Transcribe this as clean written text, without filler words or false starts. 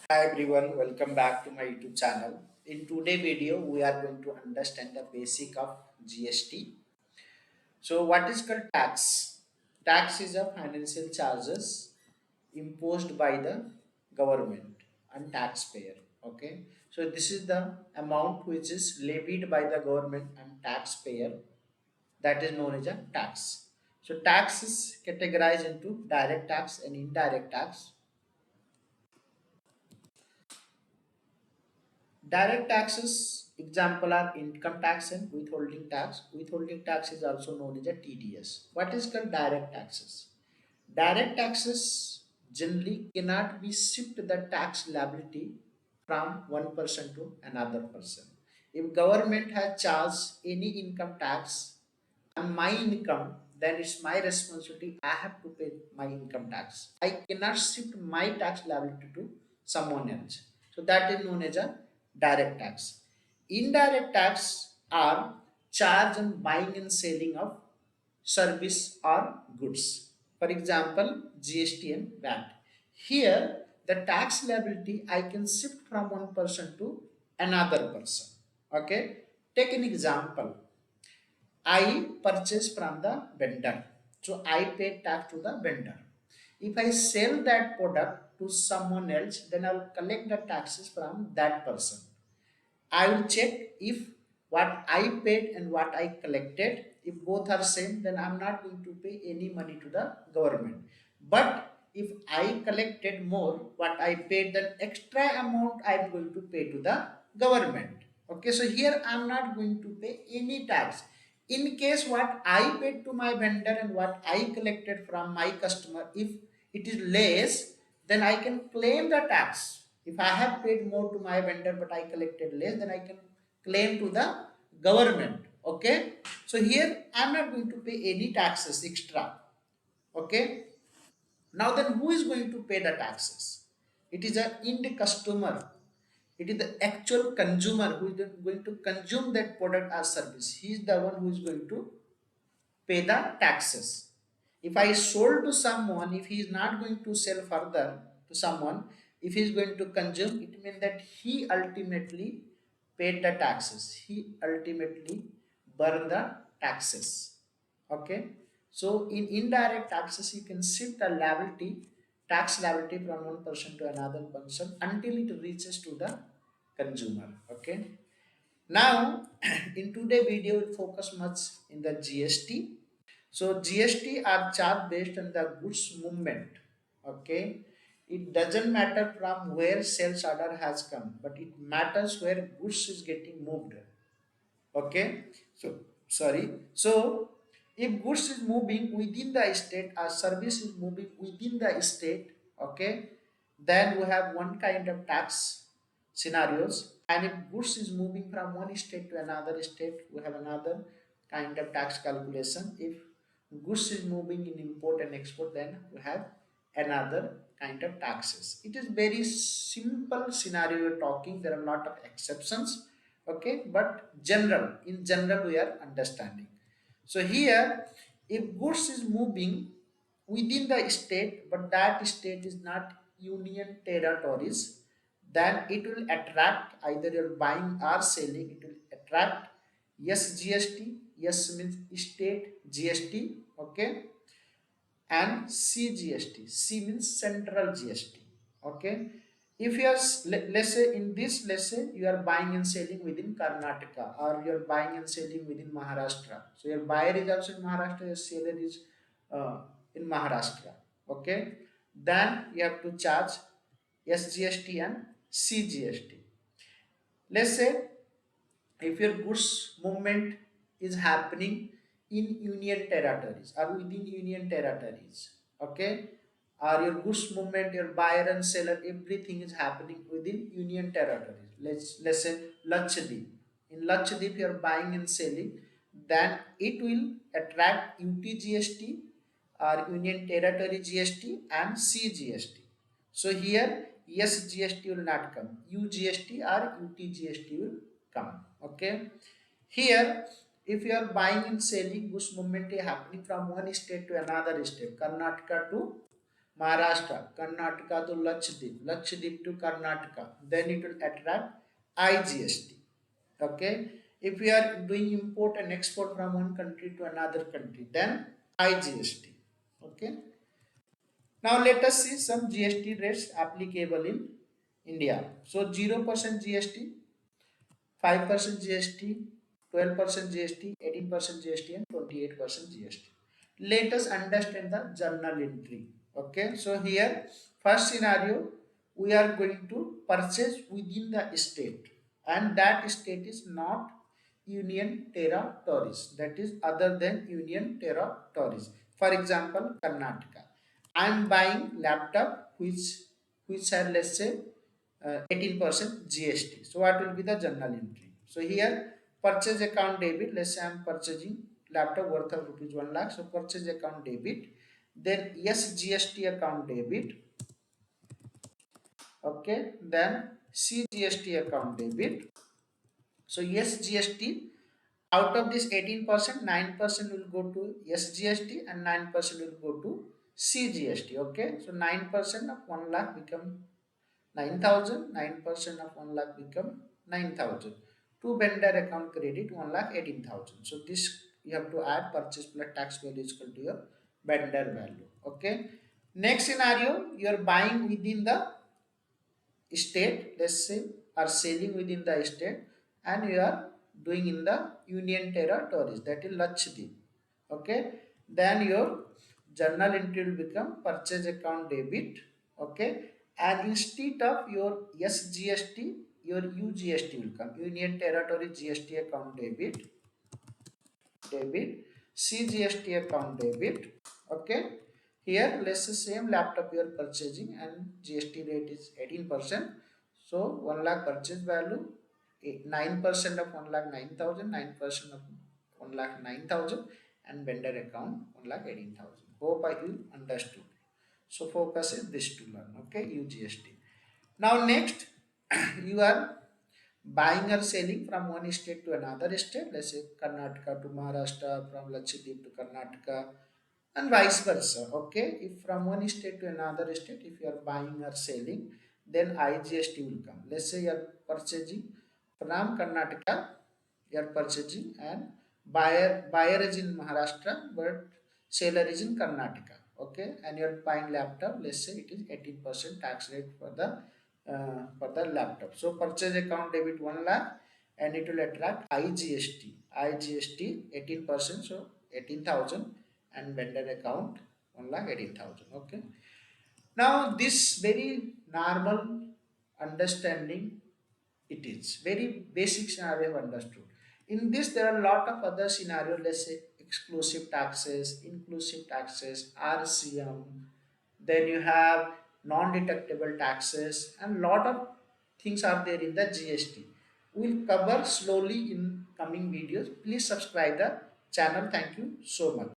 Hi everyone, welcome back to my YouTube channel. In today's video, we are going to understand the basic of GST. So, what is called tax? Tax is a financial charges imposed by the government and taxpayer. Okay, so this is the amount which is levied by the government and taxpayer. That is known as a tax. So, tax is categorized into direct tax and indirect tax. Direct taxes example are income tax and withholding tax. Withholding tax is also known as a TDS. What is called direct taxes? Direct taxes generally cannot be shift the tax liability from one person to another person. If government has charged any income tax on my income, then it's my responsibility. I have to pay my income tax. I cannot shift my tax liability to someone else. So that is known as a direct tax. Indirect tax are charge on buying and selling of service or goods. For example, GST and VAT. Here, the tax liability I can shift from one person to another person. Okay, take an example. I purchase from the vendor. So I pay tax to the vendor. If I sell that product to someone else, then I will collect the taxes from that person. I will check if what I paid and what I collected, if both are same, then I'm not going to pay any money to the government. But if I collected more, what I paid, then extra amount I'm going to pay to the government. Okay, so here I'm not going to pay any tax. In case what I paid to my vendor and what I collected from my customer, if it is less, then I can claim the tax. If I have paid more to my vendor but I collected less, then I can claim to the government. Okay, so here I'm not going to pay any taxes extra. Okay, now then who is going to pay the taxes? It is a end customer. It is the actual consumer who is going to consume that product or service. He is the one who is going to pay the taxes. If I sold to someone, if he is not going to sell further to someone, if he is going to consume, it means that he ultimately paid the taxes. He ultimately burned the taxes. Okay. So in indirect taxes, you can shift the liability, tax liability from one person to another person until it reaches to the consumer. Okay. Now, in today's video, we'll focus much in the GST. So GST are charged based on the goods movement. Okay, it doesn't matter from where sales order has come, but it matters where goods is getting moved. Okay, so sorry. So if goods is moving within the state or service is moving within the state, okay, then we have one kind of tax scenarios. And if goods is moving from one state to another state, we have another kind of tax calculation. If goods is moving in import and export, then we have another kind of taxes. It is very simple scenario you're talking. There are a lot of exceptions. Okay, but general, in general we are understanding. So here, if goods is moving within the state but that state is not union territories, then it will attract, either you're buying or selling, it will attract SGST. Yes means state GST. Okay, and CGST. C means central GST. Okay. If you are, let's say in this, let's say you are buying and selling within Karnataka or you are buying and selling within Maharashtra. So your buyer is also in Maharashtra, your seller is uh, in Maharashtra. Okay. Then you have to charge SGST and CGST. Let's say if your goods movement is happening in union territories or within union territories, okay, or your goods movement, your buyer and seller, everything is happening within union territories. Let's say Lakshadweep. In Lakshadweep you are buying and selling, then it will attract UTGST or union territory GST and CGST. So here yes GST will not come, UGST or UTGST will come. Okay, here if you are buying and selling, goods movement is happening from one state to another state, Karnataka to Maharashtra, Karnataka to Lakshadweep, Lakshadweep to Karnataka. Then it will attract IGST. Okay. If we are doing import and export from one country to another country, then IGST. Okay. Now let us see some GST rates applicable in India. So 0% GST, 5% GST, 12% GST, 18% GST, and 28% GST. Let us understand the journal entry. Okay, so here, first scenario, we are going to purchase within the state, and that state is not Union Territories, that is other than Union Territories. For example, Karnataka. I am buying laptop which had, let's say, 18% GST. So what will be the journal entry? So here purchase account debit. Let's say I am purchasing laptop worth of rupees 1 lakh. So purchase account debit. Then SGST account debit. Okay. Then CGST account debit. So SGST, out of this 18%, 9% will go to SGST and 9% will go to CGST. Okay. So 9% of 1 lakh become 9,000, 9% of 1 lakh become 9,000. To vendor account credit 1 lakh 18,000. So this you have to add purchase plus tax value is equal to your vendor value. Okay. Next scenario, you are buying within the state, let's say, are selling within the state, and you are doing in the Union Territories, that is Lakshadweep. Okay. Then your journal entry will become purchase account debit. Okay. And instead of your SGST, your UGST will come, Union Territory GST account debit, CGST account debit. Okay. Here let's say same laptop you are purchasing and GST rate is 18%. So 1 lakh purchase value, 9% of 1 lakh 9,000, 9% of 1 lakh 9,000, and vendor account 1 lakh 18,000. Hope I you understood. So focus is this to learn. Okay, UGST. Now next, you are buying or selling from one state to another state. Let's say Karnataka to Maharashtra, from Lakshadweep to Karnataka, and vice versa. Okay, if from one state to another state, if you are buying or selling, then IGST will come. Let's say you are purchasing from Karnataka, you are purchasing, and buyer is in Maharashtra but seller is in Karnataka. Okay, and you are buying laptop. Let's say it is 18% tax rate for the laptop. So purchase account debit 1 lakh, and it will attract IGST. IGST 18%, so 18,000, and vendor account 1 lakh 18,000. Okay. Now this very normal understanding, it is very basic scenario I have understood. In this there are a lot of other scenarios, let's say exclusive taxes, inclusive taxes, RCM, then you have non-deductible taxes, and lot of things are there in the GST. We'll cover slowly in coming videos. Please subscribe the channel. Thank you so much.